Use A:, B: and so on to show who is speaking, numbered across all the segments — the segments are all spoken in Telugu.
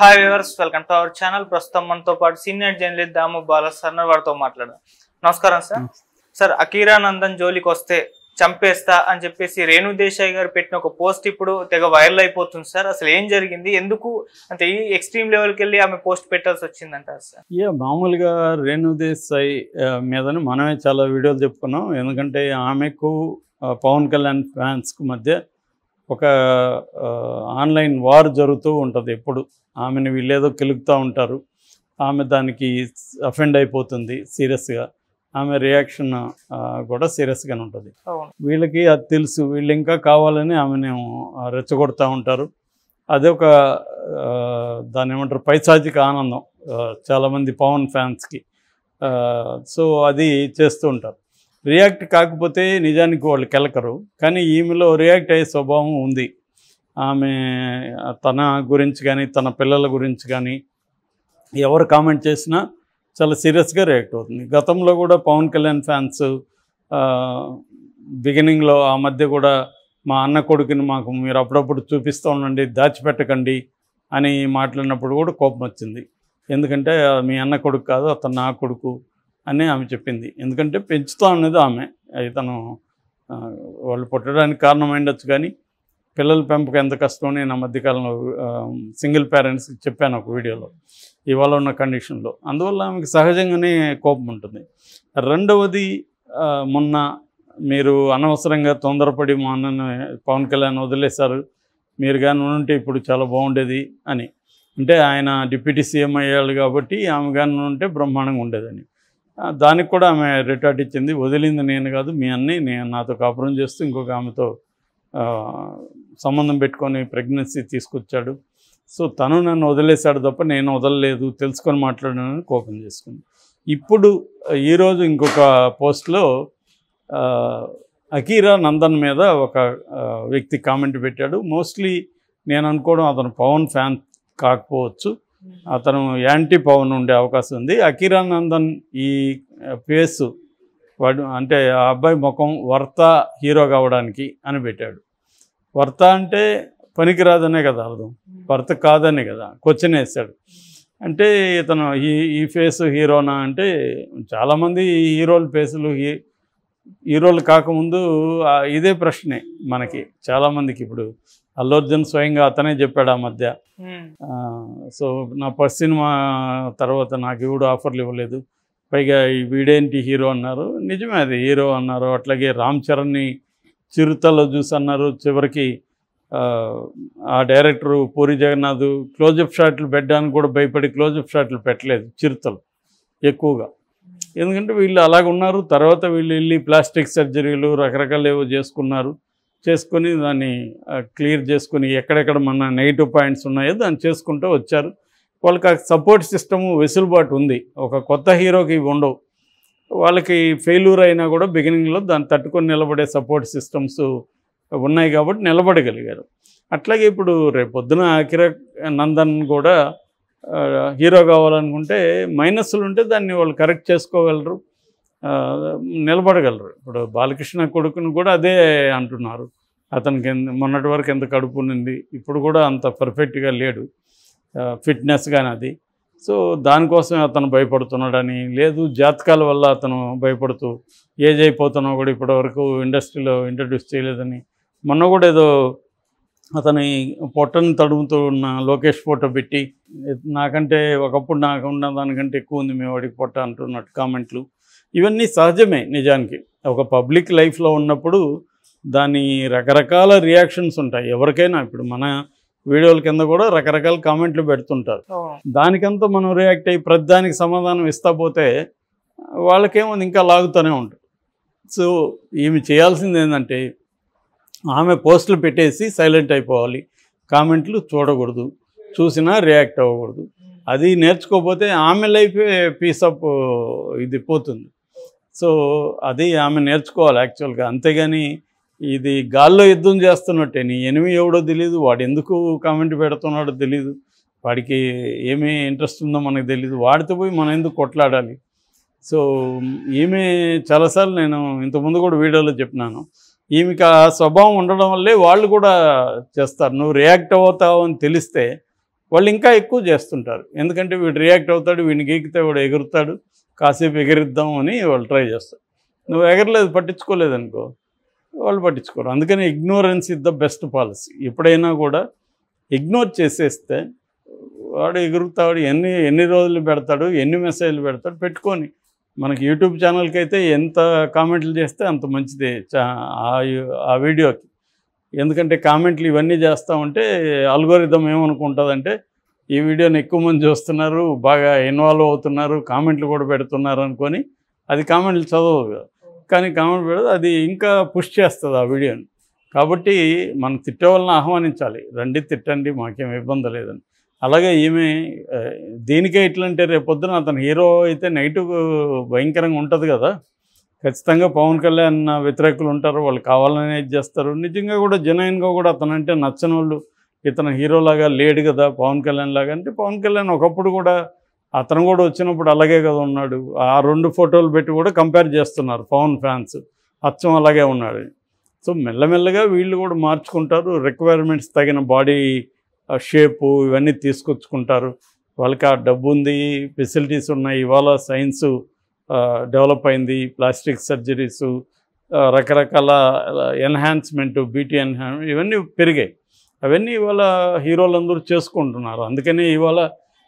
A: Hi viewers, welcome to our channel. ప్రస్తుతం మనతో పాటు సీనియర్ జర్నలిస్ట్ దాము బాలా సార్ వారితో మాట్లాడదాం. నమస్కారం సార్. సార్, అకీరా నందన్ జోలికి వస్తే చంపేస్తా అని చెప్పేసి రేణు దేశాయ్ గారు పెట్టిన ఒక పోస్ట్ ఇప్పుడు తెగ వైరల్ అయిపోతుంది సార్. అసలు ఏం జరిగింది, ఎందుకు అంటే ఈ ఎక్స్ట్రీమ్ లెవెల్కి వెళ్ళి ఆమె పోస్ట్ పెట్టాల్సి వచ్చిందంటారు సార్?
B: మామూలుగా రేణు దేశాయ్ మీదని మనమే చాలా వీడియోలు చెప్పుకున్నాం. ఎందుకంటే ఆమెకు పవన్ కళ్యాణ్ ఫ్యాన్స్కు మధ్య ఒక ఆన్లైన్ వార్ జరుగుతూ ఉంటుంది. ఎప్పుడు ఆమెను వీళ్ళేదో కెలుగుతూ ఉంటారు, ఆమె దానికి అఫెండ్ అయిపోతుంది సీరియస్గా, ఆమె రియాక్షన్ కూడా సీరియస్గానే ఉంటుంది. వీళ్ళకి అది తెలుసు, వీళ్ళు ఇంకా కావాలని ఆమెను రెచ్చగొడుతూ ఉంటారు. అదొక దాన్ని ఏమంటారు, పైశాచిక ఆనందం చాలామంది పవన్ ఫ్యాన్స్కి. సో అది చేస్తూ ఉంటారు. రియాక్ట్ కాకపోతే నిజానికి వాళ్ళు కెలకరు, కానీ ఈమెలో రియాక్ట్ అయ్యే స్వభావం ఉంది. ఆమె తన గురించి కానీ తన పిల్లల గురించి కానీ ఎవరు కామెంట్ చేసినా చాలా సీరియస్గా రియాక్ట్ అవుతుంది. గతంలో కూడా పవన్ కళ్యాణ్ ఫ్యాన్స్ బిగినింగ్లో ఆ మధ్య కూడా మా అన్న కొడుకుని మాకు మీరు అప్పుడప్పుడు చూపిస్తూ ఉండండి, దాచిపెట్టకండి అని మాట్లాడినప్పుడు కూడా కోపం వచ్చింది. ఎందుకంటే మీ అన్న కొడుకు కాదు, అతను నా కొడుకు అని ఆమె చెప్పింది. ఎందుకంటే పెంచుతా ఉన్నది ఆమె. తను వాళ్ళు పుట్టడానికి కారణం అయిండొచ్చు, కానీ పిల్లల పెంపకం ఎంత కష్టమో నేను ఆ మధ్యకాలంలో సింగిల్ పేరెంట్స్కి చెప్పాను ఒక వీడియోలో, ఇవాళ ఉన్న కండిషన్లో. అందువల్ల ఆమెకు సహజంగానే కోపం ఉంటుంది. రెండవది, మొన్న మీరు అనవసరంగా తొందరపడి మా అన్నను పవన్ కళ్యాణ్ వదిలేశారు, మీరు కానీ ఉంటే ఇప్పుడు చాలా బాగుండేది అని. అంటే ఆయన డిప్యూటీ సీఎం అయ్యాడు కాబట్టి ఆమె కానీ ఉంటే బ్రహ్మాండంగా ఉండేదని. దానికి కూడా ఆమె రిటార్ట్ ఇచ్చింది, వదిలింది నేను కాదు మీ అన్నీ, నేను నాతో కాపురం చేస్తూ ఇంకొక ఆమెతో సంబంధం పెట్టుకొని ప్రెగ్నెన్సీ తీసుకొచ్చాడు. సో తను నన్ను వదిలేశాడు తప్ప నేను వదలలేదు, తెలుసుకొని మాట్లాడానని కోపం చేసుకుంది. ఇప్పుడు ఈరోజు ఇంకొక పోస్ట్లో అకీరా నందన్ మీద ఒక వ్యక్తి కామెంట్ పెట్టాడు. మోస్ట్లీ నేను అనుకోవడం అతను పవన్ ఫ్యాన్ కాకపోవచ్చు, అతను యాంటీ పవన్ ఉండే అవకాశం ఉంది. అకీరా నందన్ ఈ ఫేసు వాడు అంటే ఆ అబ్బాయి ముఖం వర్త హీరో కావడానికి అని పెట్టాడు. వర్త అంటే పనికిరాదనే కదా అర్థం, వర్త కాదనే కదా క్వశ్చన్ వేస్తాడు. అంటే ఇతను ఈ ఫేసు హీరోనా అంటే, చాలామంది హీరోల ఫేసులు హీరోలు కాకముందు ఇదే ప్రశ్నే మనకి చాలామందికి. ఇప్పుడు అల్లు అర్జున్ స్వయంగా అతనే చెప్పాడు ఆ మధ్య, సో నా ఫస్ట్ సినిమా తర్వాత నాకు ఎవడు ఆఫర్లు ఇవ్వలేదు, పైగా వీడేంటి హీరో అన్నారు. నిజమే, అది హీరో అన్నారు. అట్లాగే రామ్ చరణ్ని చిరుతలో చూసి అన్నారు. చివరికి ఆ డైరెక్టరు పూరి జగన్నాథ్ క్లోజప్ షాట్లు పెట్టడానికి కూడా భయపడి క్లోజప్ షాట్లు పెట్టలేదు చిరుతలు ఎక్కువగా, ఎందుకంటే వీళ్ళు అలాగ ఉన్నారు. తర్వాత వీళ్ళు వెళ్ళి ప్లాస్టిక్ సర్జరీలు రకరకాలు ఏవో చేసుకొని దాన్ని క్లియర్ చేసుకుని ఎక్కడెక్కడ మన నెగిటివ్ పాయింట్స్ ఉన్నాయో దాన్ని చేసుకుంటూ వచ్చారు. వాళ్ళకి ఆ సపోర్ట్ సిస్టము వెసులుబాటు ఉంది. ఒక కొత్త హీరోకి ఇవి ఉండవు. వాళ్ళకి ఫెయిల్యూర్ అయినా కూడా బిగినింగ్లో దాన్ని తట్టుకొని నిలబడే సపోర్ట్ సిస్టమ్స్ ఉన్నాయి కాబట్టి నిలబడగలిగారు. అట్లాగే ఇప్పుడు రేపొద్దున అకీరా నందన్ కూడా హీరో కావాలనుకుంటే మైనస్లు ఉంటే దాన్ని వాళ్ళు కరెక్ట్ చేసుకోగలరు, నిలబడగలరు. ఇప్పుడు బాలకృష్ణ కొడుకును కూడా అదే అంటున్నారు, అతనికి మొన్నటి వరకు ఎంత కడుపు ఉంది, ఇప్పుడు కూడా అంత పర్ఫెక్ట్గా లేడు ఫిట్నెస్ కానీ అది. సో దానికోసమే అతను భయపడుతున్నాడని, లేదు జాతకాల వల్ల అతను భయపడుతూ ఏజ్ అయిపోతున్నా కూడా ఇప్పటివరకు ఇండస్ట్రీలో ఇంట్రడ్యూస్ చేయలేదని. మొన్న కూడా ఏదో అతని పొట్టను తడుముతూ ఉన్న లోకేష్ ఫోటో పెట్టి, నాకంటే ఒకప్పుడు నాకు ఉన్న దానికంటే ఎక్కువ ఉంది మీ వాడికి పొట్ట అంటున్నట్టు కామెంట్లు. ఇవన్నీ సహజమే. నిజానికి ఒక పబ్లిక్ లైఫ్లో ఉన్నప్పుడు దాని రకరకాల రియాక్షన్స్ ఉంటాయి ఎవరికైనా. ఇప్పుడు మన వీడియోల కింద కూడా రకరకాల కామెంట్లు పెడుతుంటారు. దానికంతా మనం రియాక్ట్ అయ్యి ప్రతిదానికి సమాధానం ఇస్తా పోతే వాళ్ళకేమో ఇంకా లాగుతూనే ఉంటుంది. సో ఈమె చేయాల్సింది ఏంటంటే, ఆమె పోస్టులు పెట్టేసి సైలెంట్ అయిపోవాలి, కామెంట్లు చూడకూడదు, చూసినా రియాక్ట్ అవ్వకూడదు. అది నేర్చుకోకపోతే ఆమె లైఫే పీస్ ఆఫ్ ఇది పోతుంది. సో అది ఆమె నేర్చుకోవాలి యాక్చువల్గా. అంతేగాని ఇది గాల్లో యుద్ధం చేస్తున్నట్టే, నీ ఎనిమి ఎవడో తెలియదు, వాడు ఎందుకు కామెంట్ పెడుతున్నాడో తెలియదు, వాడికి ఏమీ ఇంట్రెస్ట్ ఉందో మనకు తెలియదు, వాడితో పోయి మనం ఎందుకు కొట్లాడాలి. సో ఈమె చాలాసార్లు నేను ఇంతకుముందు కూడా వీడియోలో చెప్పినాను, ఈమెకి ఆ స్వభావం ఉండడం వల్లే వాళ్ళు కూడా చేస్తారు. నువ్వు రియాక్ట్ అవుతావు అని తెలిస్తే వాళ్ళు ఇంకా ఎక్కువ చేస్తుంటారు. ఎందుకంటే వీడు రియాక్ట్ అవుతాడు, వీడిని గీకితే వాడు ఎగురుతాడు, కాసేపు ఎగిరిద్దాం అని వాళ్ళు ట్రై చేస్తారు. నువ్వు ఎగరలేదు, పట్టించుకోలేదనుకో, వాళ్ళు పట్టించుకోరు. అందుకని ignorance is the best policy. ఎప్పుడైనా కూడా ఇగ్నోర్ చేసేస్తే వాడు ఎగురుతాడు, ఎన్ని రోజులు పెడతాడు, ఎన్ని మెసేజ్లు పెడతాడు, పెట్టుకొని మనకి యూట్యూబ్ ఛానల్కి అయితే ఎంత కామెంట్లు చేస్తే అంత మంచిది ఆ వీడియోకి. ఎందుకంటే కామెంట్లు ఇవన్నీ చేస్తూ ఉంటే అల్గోరిథం ఏమనుకుంటుందంటే ఈ వీడియోని ఎక్కువ మంది చూస్తున్నారు, బాగా ఇన్వాల్వ్ అవుతున్నారు, కామెంట్లు కూడా పెడుతున్నారు అనుకొని అది కామెంట్లు చదవదు. కానీ కామెంట్ పెడదు, అది ఇంకా పుష్ చేస్తుంది ఆ వీడియోని. కాబట్టి మనం తిట్టే వాళ్ళని ఆహ్వానించాలి, రండి తిట్టండి, మాకేం ఇబ్బంది లేదని. అలాగే ఈమె దీనికే ఇట్లంటే రేపొద్దున అతను హీరో అయితే నెగిటివ్ భయంకరంగా ఉంటుంది కదా. ఖచ్చితంగా పవన్ కళ్యాణ్ వ్యతిరేకులు ఉంటారు, వాళ్ళు కావాలని ఇది చేస్తారు. నిజంగా కూడా జెన్యున్గా కూడా అతనంటే నచ్చని వాళ్ళు, ఇతను హీరోలాగా లేడు కదా పవన్ కళ్యాణ్ లాగా అంటే, పవన్ కళ్యాణ్ ఒకప్పుడు కూడా అతను కూడా వచ్చినప్పుడు అలాగే కదా ఉన్నాడు. ఆ 2 ఫోటోలు పెట్టి కూడా కంపేర్ చేస్తున్నారు పవన్ ఫ్యాన్స్, అచ్చం అలాగే ఉన్నాడు. సో మెల్లమెల్లగా వీళ్ళు కూడా మార్చుకుంటారు, రిక్వైర్మెంట్స్ తగిన బాడీ షేపు ఇవన్నీ తీసుకొచ్చుకుంటారు. వాళ్ళకి ఆ డబ్బు ఉంది, ఫెసిలిటీస్ ఉన్నాయి. ఇవాళ సైన్సు డెవలప్ అయింది, ప్లాస్టిక్ సర్జరీసు, రకరకాల ఎన్హాన్స్మెంటు, బ్యూటీ ఎన్హాన్స్మెంట్ ఇవన్నీ పెరిగాయి. అవన్నీ ఇవాళ హీరోలందరూ చేసుకుంటున్నారు. అందుకని ఇవాళ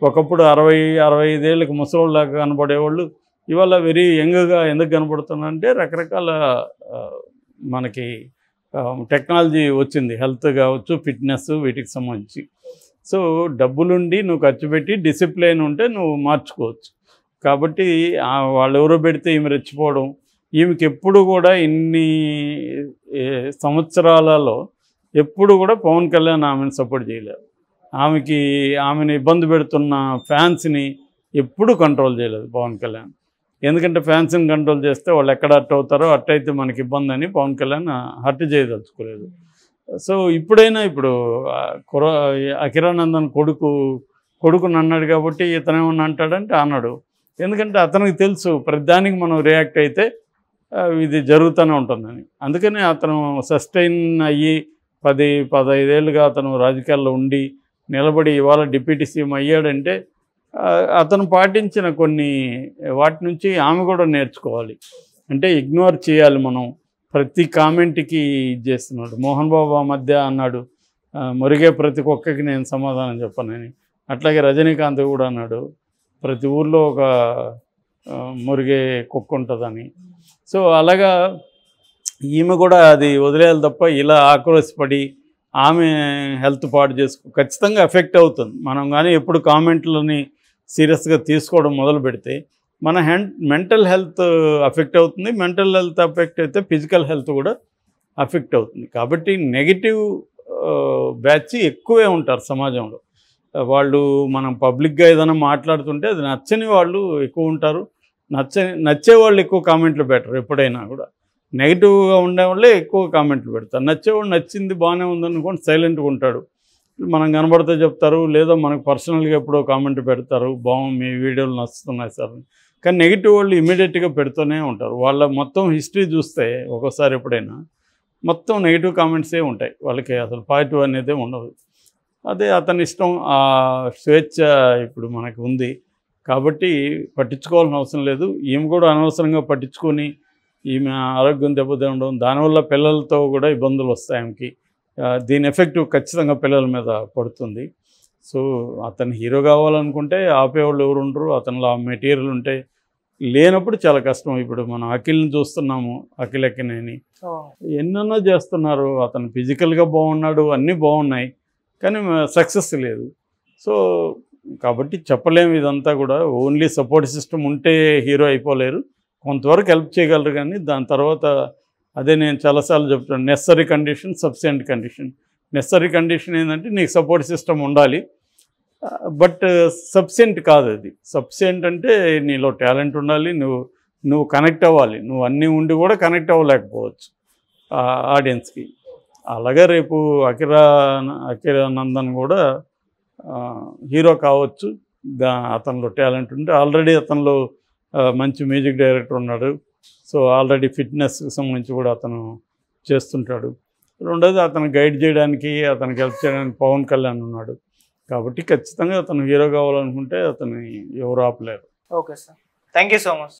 B: ఒకప్పుడు 60-65 ఏళ్ళకి ముసలోళ్ళలాగా కనబడేవాళ్ళు ఇవాళ వెరీ యంగ్గా ఎందుకు కనబడుతున్నారంటే రకరకాల మనకి టెక్నాలజీ వచ్చింది, హెల్త్ కావచ్చు, ఫిట్నెస్, వీటికి సంబంధించి. సో డబ్బులుండి నువ్వు ఖర్చు పెట్టి డిసిప్లైన్ ఉంటే నువ్వు మార్చుకోవచ్చు. కాబట్టి వాళ్ళు ఎవరో పెడితే ఈమె రెచ్చిపోవడం, ఈమెకి ఎప్పుడు కూడా ఇన్ని సంవత్సరాలలో ఎప్పుడు కూడా పవన్ కళ్యాణ్ ఆమెను సపోర్ట్ చేయలేదు. ఆమెను ఇబ్బంది పెడుతున్న ఫ్యాన్స్ని ఎప్పుడు కంట్రోల్ చేయలేదు పవన్ కళ్యాణ్. ఎందుకంటే ఫ్యాన్స్ని కంట్రోల్ చేస్తే వాళ్ళు ఎక్కడ హర్ట్ అవుతారో, అట్టయితే మనకి ఇబ్బంది అని పవన్ కళ్యాణ్ హర్ట్ చేయదలుచుకోలేదు. సో ఇప్పుడైనా ఇప్పుడు అఖిరానందన్ కొడుకుని అన్నాడు కాబట్టి ఇతనేమన్నా అంటాడంటే అన్నాడు. ఎందుకంటే అతనికి తెలుసు ప్రతిదానికి మనం రియాక్ట్ అయితే ఇది జరుగుతూనే ఉంటుందని. అందుకని అతను సస్టైన్ అయ్యి 10-15 ఏళ్ళుగా అతను రాజకీయాల్లో ఉండి నిలబడి ఇవాళ డిప్యూటీ సీఎం అయ్యాడంటే అతను పాటించిన కొన్ని వాటి నుంచి ఆమె కూడా నేర్చుకోవాలి. అంటే ఇగ్నోర్ చేయాలి మనం, ప్రతి కామెంట్కి ఇది చేస్తున్నాడు. మోహన్ బాబు ఆ మధ్య అన్నాడు, మురిగే ప్రతి కుక్కకి నేను సమాధానం చెప్పనని. అట్లాగే రజనీకాంత్ కూడా అన్నాడు, ప్రతి ఊర్లో ఒక మురిగే కుక్క ఉంటుందని. సో అలాగా ఈమె కూడా అది వదిలేయాలి తప్ప ఇలా ఆక్రోశపడి ఆమె హెల్త్ పాడు ఖచ్చితంగా ఎఫెక్ట్ అవుతుంది. మనం కానీ ఎప్పుడు కామెంట్లని సీరియస్గా తీసుకోవడం మొదలు పెడితే మన మెంటల్ హెల్త్ అఫెక్ట్ అవుతుంది. మెంటల్ హెల్త్ అఫెక్ట్ అయితే ఫిజికల్ హెల్త్ కూడా అఫెక్ట్ అవుతుంది. కాబట్టి నెగిటివ్ బ్యాచ్ ఎక్కువే ఉంటారు సమాజంలో. వాళ్ళు మనం పబ్లిక్గా ఏదైనా మాట్లాడుతుంటే అది నచ్చని వాళ్ళు ఎక్కువ ఉంటారు, నచ్చే వాళ్ళు ఎక్కువ కామెంట్లు పెట్టరు. ఎప్పుడైనా కూడా నెగిటివ్గా ఉండేవాళ్ళే ఎక్కువ కామెంట్లు పెడతారు. నచ్చేవాడు నచ్చింది బాగానే ఉందనుకోండి సైలెంట్గా ఉంటాడు, మనం కనబడితే చెప్తారు, లేదా మనకు పర్సనల్గా ఎప్పుడో కామెంట్ పెడతారు, మీ వీడియోలు నచ్చుతున్నాయి సార్. కానీ నెగిటివ్ వాళ్ళు ఇమీడియట్గా పెడుతూనే ఉంటారు. వాళ్ళ మొత్తం హిస్టరీ చూస్తే ఒక్కోసారి ఎప్పుడైనా మొత్తం నెగిటివ్ కామెంట్సే ఉంటాయి, వాళ్ళకి అసలు పాజిటివ్ అనేది ఉండదు. అదే అతని ఇష్టం, ఆ స్వేచ్ఛ ఇప్పుడు మనకు ఉంది కాబట్టి పట్టించుకోవాల్సిన అవసరం లేదు. ఈమె కూడా అనవసరంగా పట్టించుకొని ఈమె ఆరోగ్యం దెబ్బతినడం, దానివల్ల పిల్లలతో కూడా ఇబ్బందులు వస్తాయి ఆమెకి. దీని ఎఫెక్ట్ ఖచ్చితంగా పిల్లల మీద పడుతుంది. సో అతను హీరో కావాలనుకుంటే ఆపేవాళ్ళు ఎవరు ఉండరు, అతనిలో ఆ మెటీరియల్ ఉంటే, లేనప్పుడు చాలా కష్టం. ఇప్పుడు మనం అఖిల్ని చూస్తున్నాము, అఖిల్ అక్కినేని ఎన్నెన్నో చేస్తున్నారు, అతను ఫిజికల్గా బాగున్నాడు, అన్నీ బాగున్నాయి, కానీ సక్సెస్ లేదు. సో కాబట్టి చెప్పలేము ఇదంతా కూడా. ఓన్లీ సపోర్ట్ సిస్టమ్ ఉంటే హీరో అయిపోలేరు, కొంతవరకు హెల్ప్ చేయగలరు. కానీ దాని తర్వాత అదే నేను చాలాసార్లు చెప్తాను, necessary condition, sufficient condition. Necessary condition ఏంటంటే నీకు సపోర్ట్ సిస్టమ్ ఉండాలి, బట్ సఫిషియెంట్ కాదు అది. సఫిషియెంట్ అంటే నీలో టాలెంట్ ఉండాలి, నువ్వు కనెక్ట్ అవ్వాలి. నువ్వు అన్నీ ఉండి కూడా కనెక్ట్ అవ్వలేకపోవచ్చు ఆడియన్స్కి. అలాగే రేపు అఖిరానందన్ కూడా హీరో కావచ్చు, అతనిలో టాలెంట్ ఉంటే. ఆల్రెడీ అతనిలో మంచి మ్యూజిక్ డైరెక్టర్ ఉన్నాడు, సో ఆల్రెడీ ఫిట్నెస్కి సంబంధించి కూడా అతను చేస్తుంటాడు. రెండోది అతను గైడ్ చేయడానికి, అతనికి హెల్ప్ చేయడానికి పవన్ కళ్యాణ్ ఉన్నాడు. కాబట్టి ఖచ్చితంగా అతను హీరో కావాలనుకుంటే అతను ఎవరు ఆపలేరు.
A: Okay sir, thank you so much.